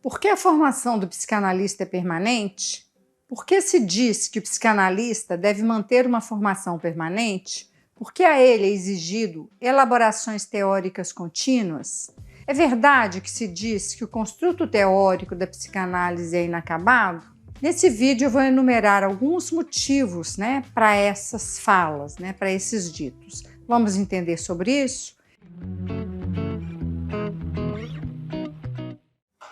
Por que a formação do psicanalista é permanente? Por que se diz que o psicanalista deve manter uma formação permanente? Por que a ele é exigido elaborações teóricas contínuas? É verdade que se diz que o construto teórico da psicanálise é inacabado? Nesse vídeo eu vou enumerar alguns motivos, para essas falas, para esses ditos. Vamos entender sobre isso?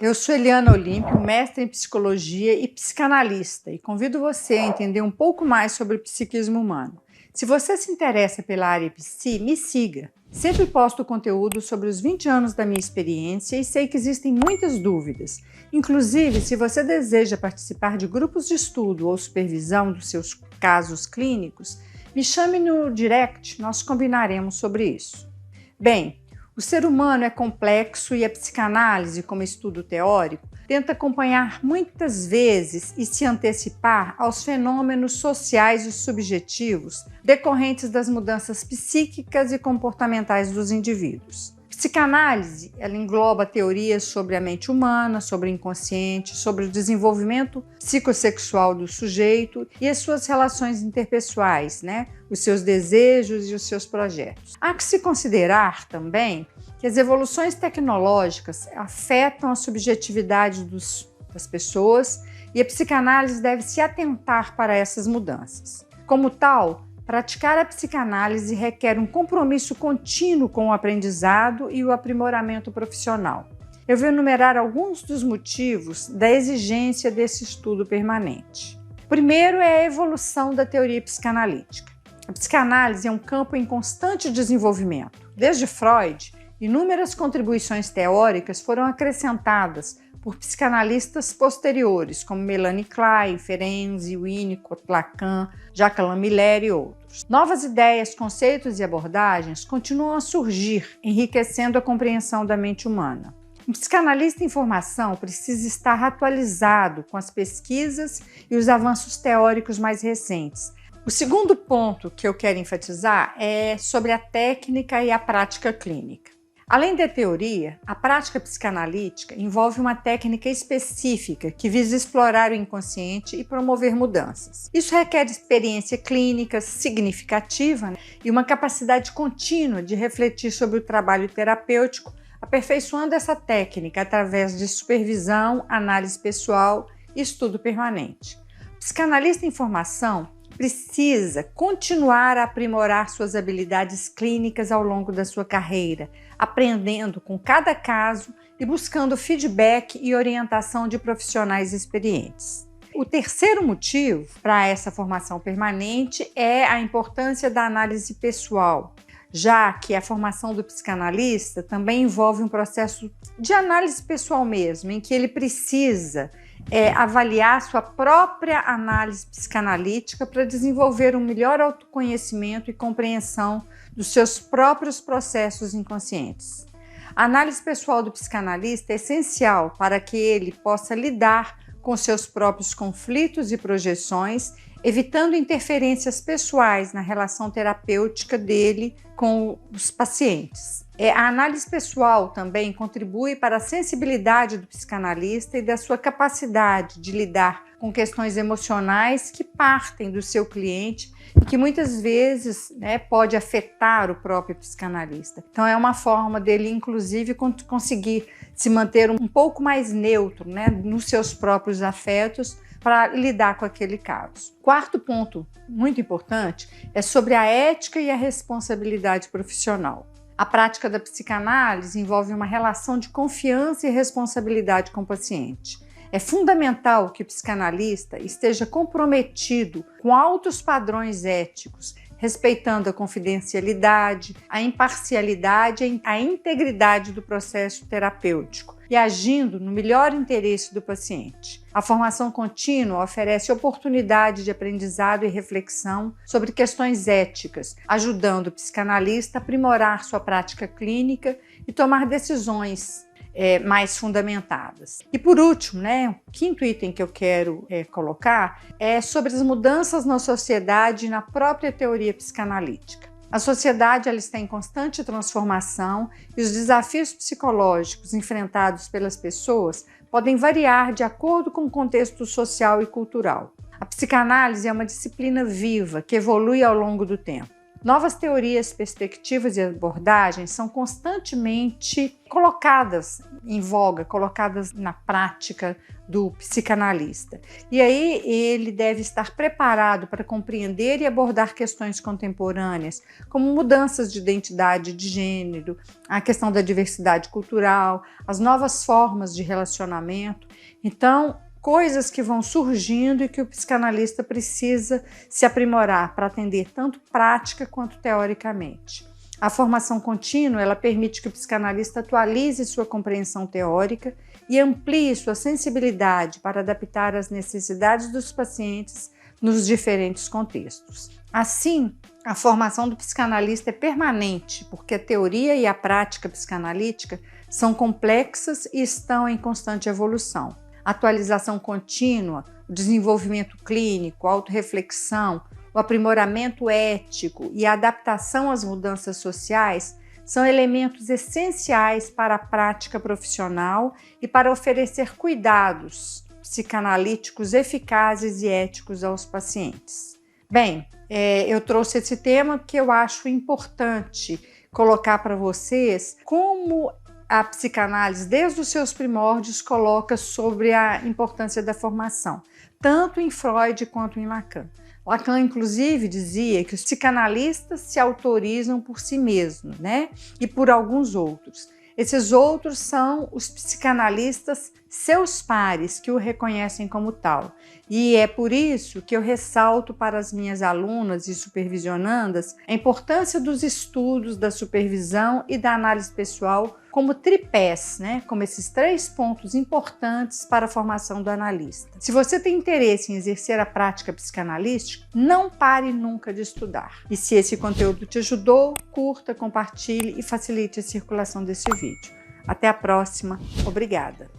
Eu sou Eliana Olímpio, mestre em psicologia e psicanalista, e convido você a entender um pouco mais sobre o psiquismo humano. Se você se interessa pela área psi, me siga. Sempre posto conteúdo sobre os 20 anos da minha experiência e sei que existem muitas dúvidas. Inclusive, se você deseja participar de grupos de estudo ou supervisão dos seus casos clínicos, me chame no direct, nós combinaremos sobre isso. Bem, o ser humano é complexo e a psicanálise, como estudo teórico, tenta acompanhar muitas vezes e se antecipar aos fenômenos sociais e subjetivos decorrentes das mudanças psíquicas e comportamentais dos indivíduos. Psicanálise, ela engloba teorias sobre a mente humana, sobre o inconsciente, sobre o desenvolvimento psicossexual do sujeito e as suas relações interpessoais, os seus desejos e os seus projetos. Há que se considerar também que as evoluções tecnológicas afetam a subjetividade das pessoas e a psicanálise deve se atentar para essas mudanças. Como tal, praticar a psicanálise requer um compromisso contínuo com o aprendizado e o aprimoramento profissional. Eu vou enumerar alguns dos motivos da exigência desse estudo permanente. Primeiro é a evolução da teoria psicanalítica. A psicanálise é um campo em constante desenvolvimento. Desde Freud, inúmeras contribuições teóricas foram acrescentadas por psicanalistas posteriores, como Melanie Klein, Ferenczi, Winnicott, Lacan, Jacques Miller e outros. Novas ideias, conceitos e abordagens continuam a surgir, enriquecendo a compreensão da mente humana. Um psicanalista em formação precisa estar atualizado com as pesquisas e os avanços teóricos mais recentes. O segundo ponto que eu quero enfatizar é sobre a técnica e a prática clínica. Além da teoria, a prática psicanalítica envolve uma técnica específica que visa explorar o inconsciente e promover mudanças. Isso requer experiência clínica significativa e uma capacidade contínua de refletir sobre o trabalho terapêutico, aperfeiçoando essa técnica através de supervisão, análise pessoal e estudo permanente. O psicanalista em formação precisa continuar a aprimorar suas habilidades clínicas ao longo da sua carreira, aprendendo com cada caso e buscando feedback e orientação de profissionais experientes. O terceiro motivo para essa formação permanente é a importância da análise pessoal, já que a formação do psicanalista também envolve um processo de análise pessoal mesmo, em que ele precisa avaliar sua própria análise psicanalítica para desenvolver um melhor autoconhecimento e compreensão dos seus próprios processos inconscientes. A análise pessoal do psicanalista é essencial para que ele possa lidar com seus próprios conflitos e projeções, evitando interferências pessoais na relação terapêutica dele com os pacientes. A análise pessoal também contribui para a sensibilidade do psicanalista e da sua capacidade de lidar com questões emocionais que partem do seu cliente e que muitas vezes pode afetar o próprio psicanalista. Então é uma forma dele, inclusive, conseguir se manter um pouco mais neutro nos seus próprios afetos para lidar com aquele caso. Quarto ponto muito importante é sobre a ética e a responsabilidade profissional. A prática da psicanálise envolve uma relação de confiança e responsabilidade com o paciente. É fundamental que o psicanalista esteja comprometido com altos padrões éticos, respeitando a confidencialidade, a imparcialidade e a integridade do processo terapêutico e agindo no melhor interesse do paciente. A formação contínua oferece oportunidade de aprendizado e reflexão sobre questões éticas, ajudando o psicanalista a aprimorar sua prática clínica e tomar decisões mais fundamentadas. E por último, o quinto item que eu quero colocar é sobre as mudanças na sociedade e na própria teoria psicanalítica. A sociedade ela está em constante transformação e os desafios psicológicos enfrentados pelas pessoas podem variar de acordo com o contexto social e cultural. A psicanálise é uma disciplina viva que evolui ao longo do tempo. Novas teorias, perspectivas e abordagens são constantemente colocadas em voga, colocadas na prática do psicanalista. E aí ele deve estar preparado para compreender e abordar questões contemporâneas, como mudanças de identidade de gênero, a questão da diversidade cultural, as novas formas de relacionamento. Então, coisas que vão surgindo e que o psicanalista precisa se aprimorar para atender tanto prática quanto teoricamente. A formação contínua ela permite que o psicanalista atualize sua compreensão teórica e amplie sua sensibilidade para adaptar às necessidades dos pacientes nos diferentes contextos. Assim, a formação do psicanalista é permanente, porque a teoria e a prática psicanalítica são complexas e estão em constante evolução. Atualização contínua, o desenvolvimento clínico, a autorreflexão, o aprimoramento ético e a adaptação às mudanças sociais são elementos essenciais para a prática profissional e para oferecer cuidados psicanalíticos eficazes e éticos aos pacientes. Bem, eu trouxe esse tema porque eu acho importante colocar para vocês como a psicanálise, desde os seus primórdios, coloca sobre a importância da formação, tanto em Freud quanto em Lacan. Lacan, inclusive, dizia que os psicanalistas se autorizam por si mesmos, né? E por alguns outros. Esses outros são os psicanalistas, seus pares, que o reconhecem como tal. E é por isso que eu ressalto para as minhas alunas e supervisionandas a importância dos estudos, da supervisão e da análise pessoal como tripés, né? Como esses 3 pontos importantes para a formação do analista. Se você tem interesse em exercer a prática psicanalística, não pare nunca de estudar. E se esse conteúdo te ajudou, curta, compartilhe e facilite a circulação desse vídeo. Até a próxima. Obrigada!